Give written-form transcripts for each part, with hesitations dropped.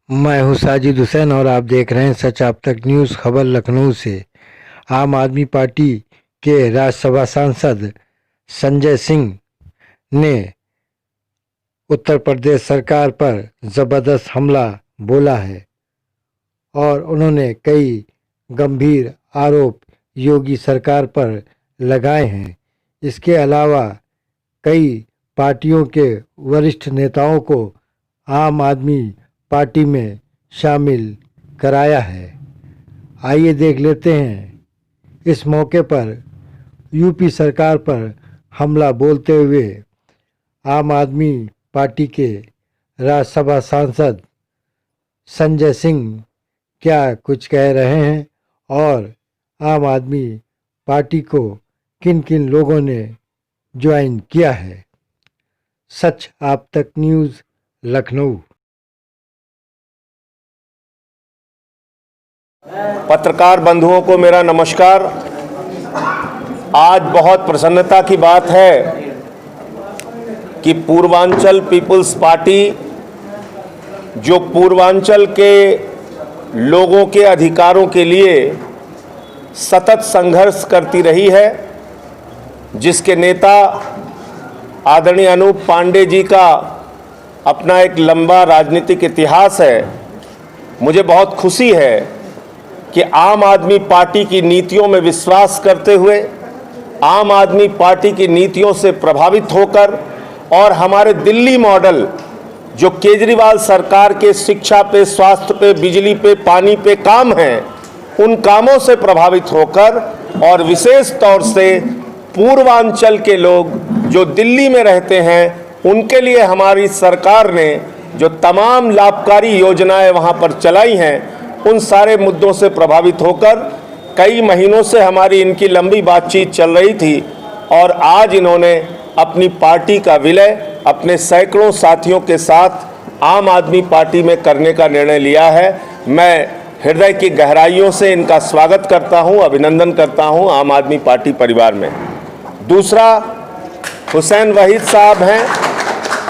मैं हूं साजिद हुसैन और आप देख रहे हैं सच आप तक न्यूज़। खबर लखनऊ से। आम आदमी पार्टी के राज्यसभा सांसद संजय सिंह ने उत्तर प्रदेश सरकार पर ज़बरदस्त हमला बोला है और उन्होंने कई गंभीर आरोप योगी सरकार पर लगाए हैं। इसके अलावा कई पार्टियों के वरिष्ठ नेताओं को आम आदमी पार्टी में शामिल कराया है। आइए देख लेते हैं। इस मौके पर यूपी सरकार पर हमला बोलते हुए आम आदमी पार्टी के राज्यसभा सांसद संजय सिंह क्या कुछ कह रहे हैं और आम आदमी पार्टी को किन किन लोगों ने ज्वाइन किया है। सच आप तक न्यूज़ लखनऊ। पत्रकार बंधुओं को मेरा नमस्कार। आज बहुत प्रसन्नता की बात है कि पूर्वांचल पीपल्स पार्टी जो पूर्वांचल के लोगों के अधिकारों के लिए सतत संघर्ष करती रही है, जिसके नेता आदरणीय अनूप पांडे जी का अपना एक लंबा राजनीतिक इतिहास है, मुझे बहुत खुशी है कि आम आदमी पार्टी की नीतियों में विश्वास करते हुए, आम आदमी पार्टी की नीतियों से प्रभावित होकर और हमारे दिल्ली मॉडल जो केजरीवाल सरकार के शिक्षा पे, स्वास्थ्य पे, बिजली पे, पानी पे काम हैं, उन कामों से प्रभावित होकर और विशेष तौर से पूर्वांचल के लोग जो दिल्ली में रहते हैं, उनके लिए हमारी सरकार ने जो तमाम लाभकारी योजनाएं वहां पर चलाई हैं, उन सारे मुद्दों से प्रभावित होकर कई महीनों से हमारी इनकी लंबी बातचीत चल रही थी और आज इन्होंने अपनी पार्टी का विलय अपने सैकड़ों साथियों के साथ आम आदमी पार्टी में करने का निर्णय लिया है। मैं हृदय की गहराइयों से इनका स्वागत करता हूं, अभिनंदन करता हूं आम आदमी पार्टी परिवार में। दूसरा हुसैन वहीद साहब हैं।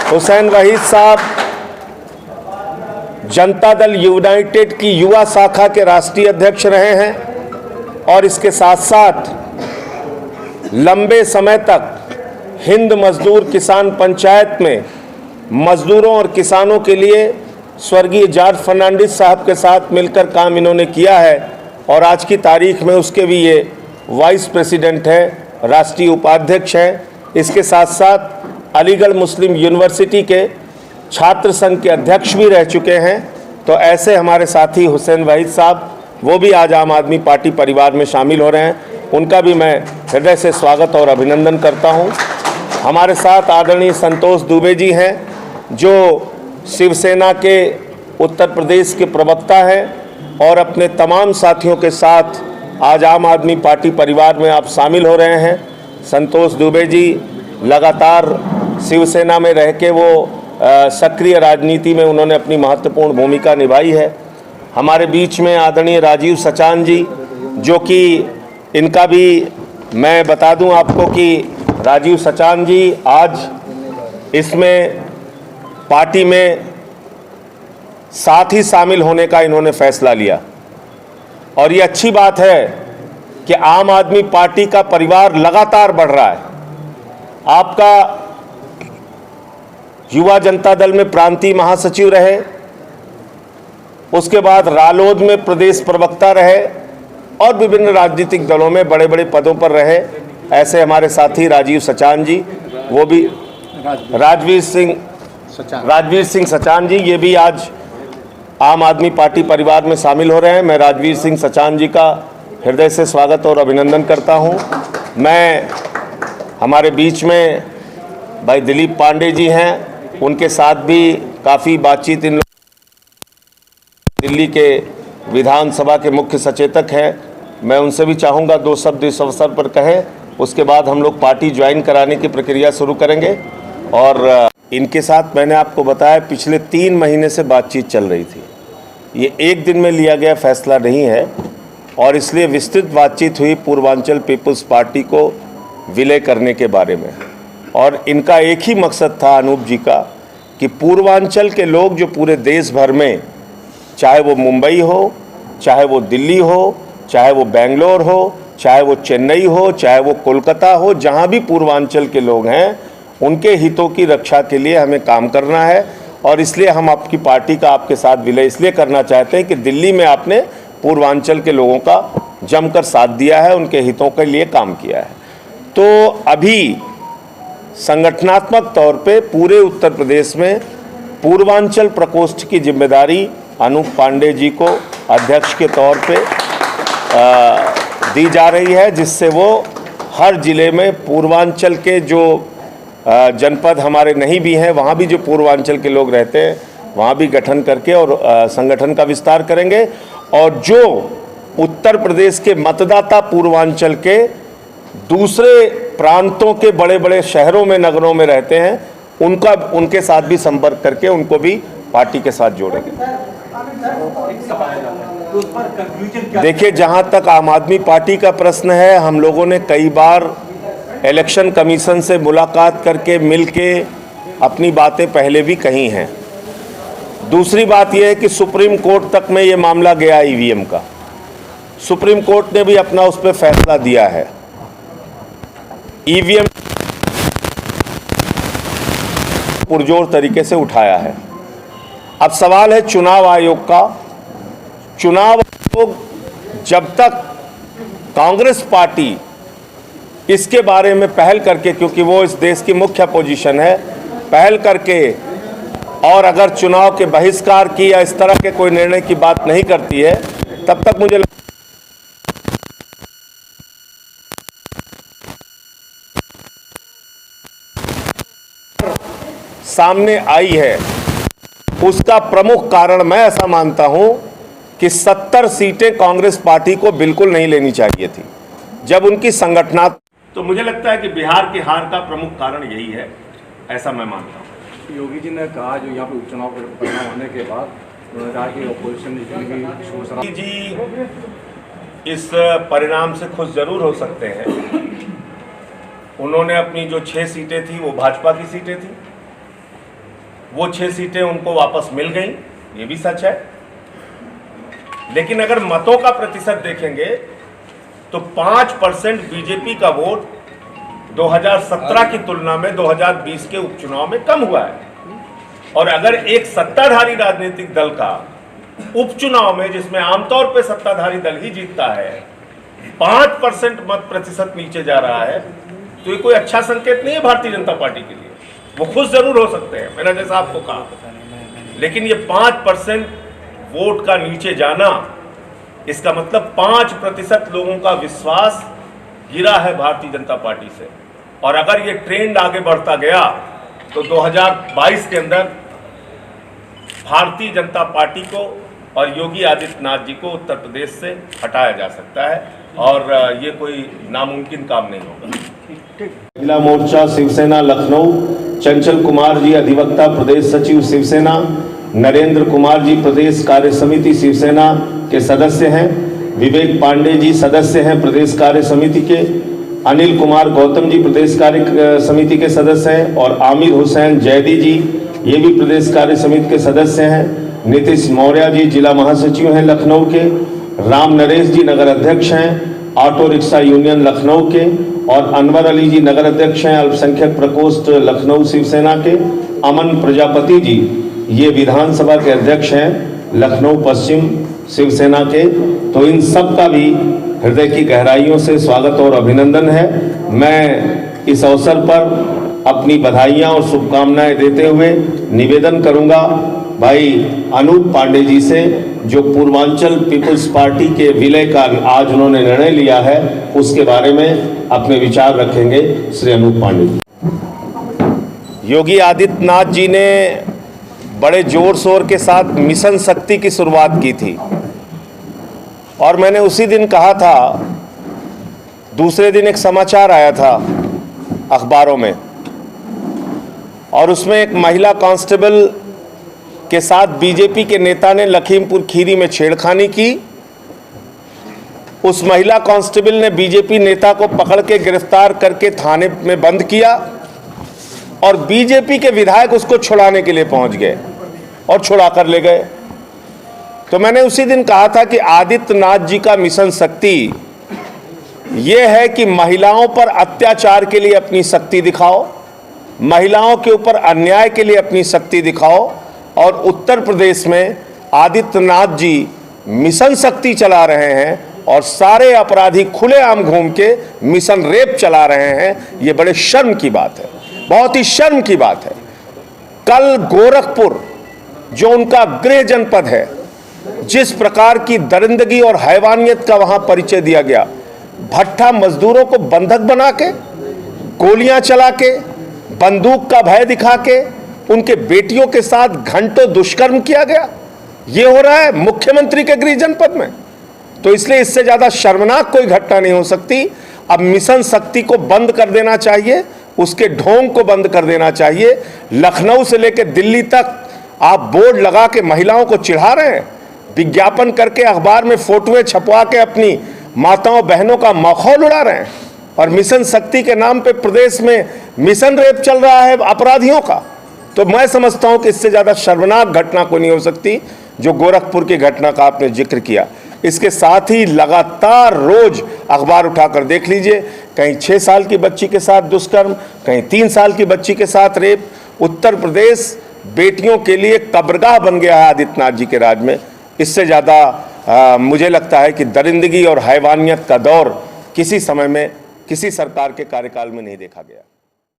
हुसैन वहीद साहब जनता दल यूनाइटेड की युवा शाखा के राष्ट्रीय अध्यक्ष रहे हैं और इसके साथ साथ लंबे समय तक हिंद मजदूर किसान पंचायत में मजदूरों और किसानों के लिए स्वर्गीय जॉर्ज फर्नांडिस साहब के साथ मिलकर काम इन्होंने किया है और आज की तारीख में उसके भी ये वाइस प्रेसिडेंट है, राष्ट्रीय उपाध्यक्ष हैं। इसके साथ साथ अलीगढ़ मुस्लिम यूनिवर्सिटी के छात्र संघ के अध्यक्ष भी रह चुके हैं। तो ऐसे हमारे साथी हुसैन वहीद साहब, वो भी आज आम आदमी पार्टी परिवार में शामिल हो रहे हैं। उनका भी मैं हृदय से स्वागत और अभिनंदन करता हूं। हमारे साथ आदरणीय संतोष दुबे जी हैं, जो शिवसेना के उत्तर प्रदेश के प्रवक्ता हैं और अपने तमाम साथियों के साथ आज आम आदमी पार्टी परिवार में आप शामिल हो रहे हैं। संतोष दुबे जी लगातार शिवसेना में रह के वो सक्रिय राजनीति में उन्होंने अपनी महत्वपूर्ण भूमिका निभाई है। हमारे बीच में आदरणीय राजीव सचान जी, जो कि इनका भी मैं बता दूं आपको कि राजीव सचान जी आज इसमें पार्टी में साथ ही शामिल होने का इन्होंने फैसला लिया और ये अच्छी बात है कि आम आदमी पार्टी का परिवार लगातार बढ़ रहा है। आपका युवा जनता दल में प्रांतीय महासचिव रहे, उसके बाद रालोद में प्रदेश प्रवक्ता रहे और विभिन्न राजनीतिक दलों में बड़े बड़े पदों पर रहे। ऐसे हमारे साथी राजीव सचान जी, वो भी राजवीर सिंह सचान जी, ये भी आज आम आदमी पार्टी परिवार में शामिल हो रहे हैं। मैं राजवीर सिंह सचान जी का हृदय से स्वागत और अभिनंदन करता हूं। मैं हमारे बीच में भाई दिलीप पांडे जी हैं, उनके साथ भी काफ़ी बातचीत इन दिल्ली के विधानसभा के मुख्य सचेतक हैं, मैं उनसे भी चाहूँगा दो शब्द इस अवसर पर कहें। उसके बाद हम लोग पार्टी ज्वाइन कराने की प्रक्रिया शुरू करेंगे। और इनके साथ मैंने आपको बताया पिछले 3 महीने से बातचीत चल रही थी। ये एक दिन में लिया गया फैसला नहीं है और इसलिए विस्तृत बातचीत हुई पूर्वांचल पीपल्स पार्टी को विलय करने के बारे में। और इनका एक ही मकसद था अनूप जी का कि पूर्वांचल के लोग जो पूरे देश भर में चाहे वो मुंबई हो, चाहे वो दिल्ली हो, चाहे वो बेंगलोर हो, चाहे वो चेन्नई हो, चाहे वो कोलकाता हो, जहां भी पूर्वांचल के लोग हैं उनके हितों की रक्षा के लिए हमें काम करना है। और इसलिए हम आपकी पार्टी का आपके साथ विलय इसलिए करना चाहते हैं कि दिल्ली में आपने पूर्वांचल के लोगों का जमकर साथ दिया है, उनके हितों के लिए काम किया है। तो अभी संगठनात्मक तौर पे पूरे उत्तर प्रदेश में पूर्वांचल प्रकोष्ठ की जिम्मेदारी अनूप पांडे जी को अध्यक्ष के तौर पे दी जा रही है, जिससे वो हर जिले में पूर्वांचल के जो जनपद हमारे नहीं भी हैं, वहाँ भी जो पूर्वांचल के लोग रहते हैं वहाँ भी गठन करके और संगठन का विस्तार करेंगे। और जो उत्तर प्रदेश के मतदाता पूर्वांचल के दूसरे प्रांतों के बड़े बड़े शहरों में, नगरों में रहते हैं, उनके साथ भी संपर्क करके उनको भी पार्टी के साथ जोड़ेंगे। देखिए, जहां तक आम आदमी पार्टी का प्रश्न है, हम लोगों ने कई बार इलेक्शन कमीशन से मुलाकात करके मिलके अपनी बातें पहले भी कही हैं। दूसरी बात यह है कि सुप्रीम कोर्ट तक में ये मामला गया ईवीएम का। सुप्रीम कोर्ट ने भी अपना उस पर फैसला दिया है। ईवीएम पुरजोर तरीके से उठाया है। अब सवाल है चुनाव आयोग का। चुनाव आयोग जब तक कांग्रेस पार्टी इसके बारे में पहल करके, क्योंकि वो इस देश की मुख्य अपोजिशन है, पहल करके और अगर चुनाव के बहिष्कार की या इस तरह के कोई निर्णय की बात नहीं करती है, तब तक मुझे सामने आई है। उसका प्रमुख कारण मैं ऐसा मानता हूं कि 70 सीटें कांग्रेस पार्टी को बिल्कुल नहीं लेनी चाहिए थी जब उनकी संगठनात्मक। तो मुझे लगता है कि बिहार की हार का प्रमुख कारण यही है, ऐसा मैं मानता हूं। योगी जी ने कहा, जो यहाँ पे उपचुनाव परिणाम होने के बाद उन्होंने कहा कि अपोजिशन जी इस परिणाम से खुश जरूर हो सकते हैं। उन्होंने अपनी जो 6 सीटें थी वो भाजपा की सीटें थी, वो 6 सीटें उनको वापस मिल गई, ये भी सच है। लेकिन अगर मतों का प्रतिशत देखेंगे तो 5% बीजेपी का वोट 2017 की तुलना में 2020 के उपचुनाव में कम हुआ है। और अगर एक सत्ताधारी राजनीतिक दल का उपचुनाव में, जिसमें आमतौर पर सत्ताधारी दल ही जीतता है, 5% मत प्रतिशत नीचे जा रहा है, तो ये कोई अच्छा संकेत नहीं है भारतीय जनता पार्टी के लिए। वो खुश जरूर हो सकते हैं, मैंने जैसा आपको कहा, लेकिन ये 5% वोट का नीचे जाना, इसका मतलब 5% लोगों का विश्वास गिरा है भारतीय जनता पार्टी से। और अगर ये ट्रेंड आगे बढ़ता गया तो 2022 के अंदर भारतीय जनता पार्टी को और योगी आदित्यनाथ जी को उत्तर प्रदेश से हटाया जा सकता है, और ये कोई नामुमकिन काम नहीं होगा। महिला मोर्चा शिवसेना लखनऊ, चंचल कुमार जी अधिवक्ता प्रदेश सचिव शिवसेना, नरेंद्र कुमार जी प्रदेश कार्य समिति शिवसेना के सदस्य हैं, विवेक पांडे जी सदस्य हैं प्रदेश कार्य समिति के, अनिल कुमार गौतम जी प्रदेश कार्य समिति के सदस्य हैं, और आमिर हुसैन जैदी जी ये भी प्रदेश कार्य समिति के सदस्य हैं। नीतीश मौर्य जी जिला महासचिव हैं लखनऊ के, राम नरेश जी नगर अध्यक्ष हैं ऑटो रिक्शा यूनियन लखनऊ के, और अनवर अली जी नगर अध्यक्ष हैं अल्पसंख्यक प्रकोष्ठ लखनऊ शिवसेना के, अमन प्रजापति जी ये विधानसभा के अध्यक्ष हैं लखनऊ पश्चिम शिवसेना के। तो इन सब का भी हृदय की गहराइयों से स्वागत और अभिनंदन है। मैं इस अवसर पर अपनी बधाइयां और शुभकामनाएं देते हुए निवेदन करूंगा भाई अनूप पांडे जी से, जो पूर्वांचल पीपल्स पार्टी के विलय का आज उन्होंने निर्णय लिया है, उसके बारे में अपने विचार रखेंगे श्री अनूप पांडे जी। योगी आदित्यनाथ जी ने बड़े जोर शोर के साथ मिशन शक्ति की शुरुआत की थी, और मैंने उसी दिन कहा था, दूसरे दिन एक समाचार आया था अखबारों में, और उसमें एक महिला कांस्टेबल के साथ बीजेपी के नेता ने लखीमपुर खीरी में छेड़खानी की। उस महिला कांस्टेबल ने बीजेपी नेता को पकड़ के गिरफ्तार करके थाने में बंद किया, और बीजेपी के विधायक उसको छुड़ाने के लिए पहुंच गए और छुड़ा कर ले गए। तो मैंने उसी दिन कहा था कि आदित्यनाथ जी का मिशन शक्ति ये है कि महिलाओं पर अत्याचार के लिए अपनी शक्ति दिखाओ, महिलाओं के ऊपर अन्याय के लिए अपनी शक्ति दिखाओ। और उत्तर प्रदेश में आदित्यनाथ जी मिशन शक्ति चला रहे हैं और सारे अपराधी खुलेआम घूम के मिशन रेप चला रहे हैं। ये बड़े शर्म की बात है, बहुत ही शर्म की बात है। कल गोरखपुर जो उनका गृह जनपद है, जिस प्रकार की दरिंदगी और हैवानियत का वहां परिचय दिया गया, भट्ठा मजदूरों को बंधक बना के, गोलियां चला के, बंदूक का भय दिखा के उनके बेटियों के साथ घंटों दुष्कर्म किया गया। ये हो रहा है मुख्यमंत्री के गृह जनपद में। तो इसलिए इससे ज्यादा शर्मनाक कोई घटना नहीं हो सकती। अब मिशन शक्ति को बंद कर देना चाहिए, उसके ढोंग को बंद कर देना चाहिए। लखनऊ से लेकर दिल्ली तक आप बोर्ड लगा के महिलाओं को चिढ़ा रहे हैं, विज्ञापन करके अखबार में फोटोएं छपवा के अपनी माताओं बहनों का मखौल उड़ा रहे हैं, और मिशन शक्ति के नाम पे प्रदेश में मिशन रेप चल रहा है अपराधियों का। तो मैं समझता हूं कि इससे ज्यादा शर्मनाक घटना कोई नहीं हो सकती जो गोरखपुर की घटना का आपने जिक्र किया। इसके साथ ही लगातार रोज अखबार उठाकर देख लीजिए, कहीं 6 साल की बच्ची के साथ दुष्कर्म, कहीं 3 साल की बच्ची के साथ रेप। उत्तर प्रदेश बेटियों के लिए कब्रगाह बन गया है आदित्यनाथ जी के राज में। इससे ज़्यादा मुझे लगता है कि दरिंदगी और हैवानियत का दौर किसी समय में किसी सरकार के कार्यकाल में नहीं देखा गया।